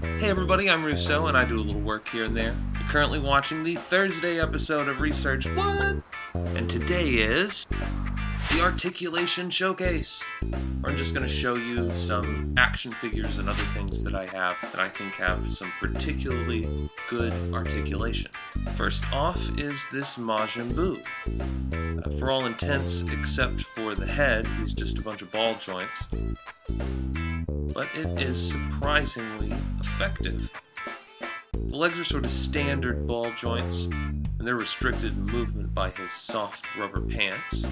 Hey everybody, I'm Rousseau and I do a little work here and there. You're currently watching the Thursday episode of Research What? And today is the Articulation Showcase, where I'm just going to show you some action figures and other things that I have that I think have some particularly good articulation. First off is this Majin Buu. For all intents except for the head, he's just a bunch of ball joints. But it is surprisingly effective. The legs are sort of standard ball joints, and they're restricted in movement by his soft rubber pants,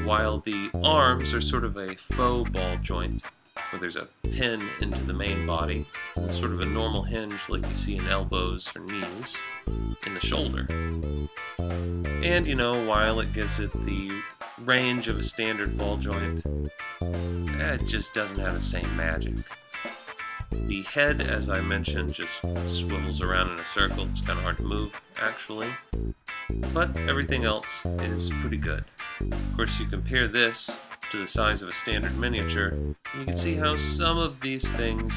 while the arms are sort of a faux ball joint, where there's a pin into the main body, and sort of a normal hinge like you see in elbows or knees, in the shoulder. And, while it gives it the range of a standard ball joint, it just doesn't have the same magic. The head, as I mentioned, just swivels around in a circle. It's kind of hard to move, actually. But everything else is pretty good. Of course, you compare this to the size of a standard miniature, and you can see how some of these things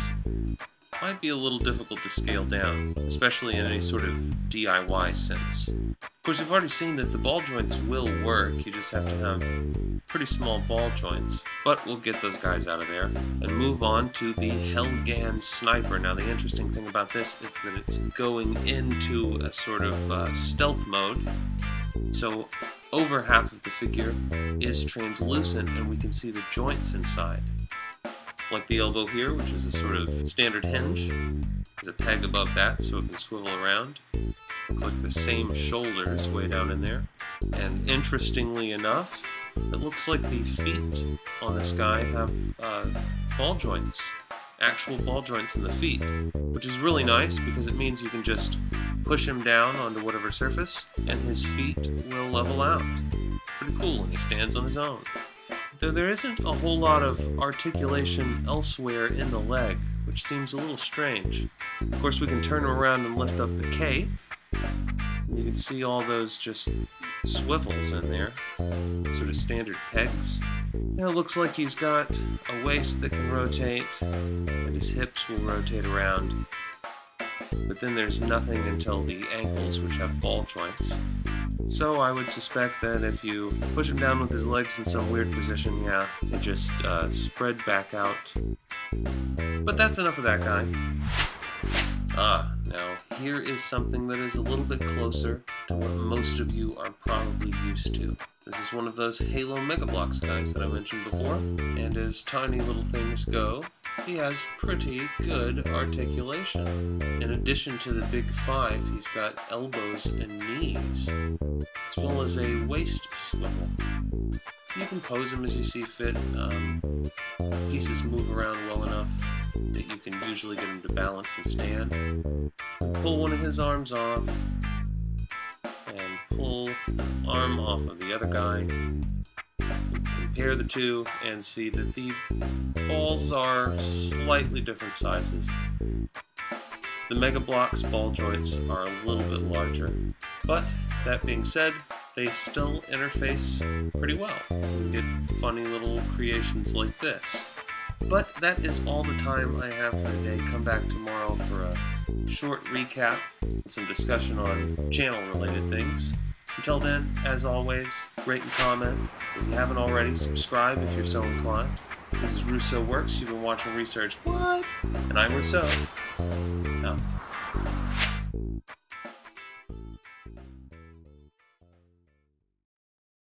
might be a little difficult to scale down, especially in any sort of DIY sense. Of course, you've already seen that the ball joints will work, you just have to have pretty small ball joints, but we'll get those guys out of there and move on to the Elgen Sniper. Now, the interesting thing about this is that it's going into a sort of stealth mode, so over half of the figure is translucent and we can see the joints inside. Like the elbow here, which is a sort of standard hinge. There's a peg above that so it can swivel around. Looks like the same shoulders way down in there. And interestingly enough, it looks like the feet on this guy have ball joints. Actual ball joints in the feet, which is really nice because it means you can just push him down onto whatever surface and his feet will level out. Pretty cool, and he stands on his own. Though there isn't a whole lot of articulation elsewhere in the leg, which seems a little strange. Of course, we can turn him around and lift up the cape. You can see all those just swivels in there, sort of standard pegs. Now it looks like he's got a waist that can rotate, and his hips will rotate around. But then there's nothing until the ankles, which have ball joints. So I would suspect that if you push him down with his legs in some weird position, they just spread back out. But that's enough of that guy. Now here is something that is a little bit closer to what most of you are probably used to. This is one of those Halo Megabloks guys that I mentioned before, and as tiny little things go, he has pretty good articulation. In addition to the big five, he's got elbows and knees, as well as a waist swivel. You can pose him as you see fit. Pieces move around well enough that you can usually get him to balance and stand. Pull one of his arms off, and pull an arm off of the other guy. Compare the two and see that the balls are slightly different sizes. The Megabloks ball joints are a little bit larger, but that being said, they still interface pretty well. You get funny little creations like this. But that is all the time I have for today. Come back tomorrow for a short recap and some discussion on channel-related things. Until then, as always, rate and comment. If you haven't already, subscribe if you're so inclined. This is Rousseau Works. You've been watching Research What? And I'm Rousseau. Out.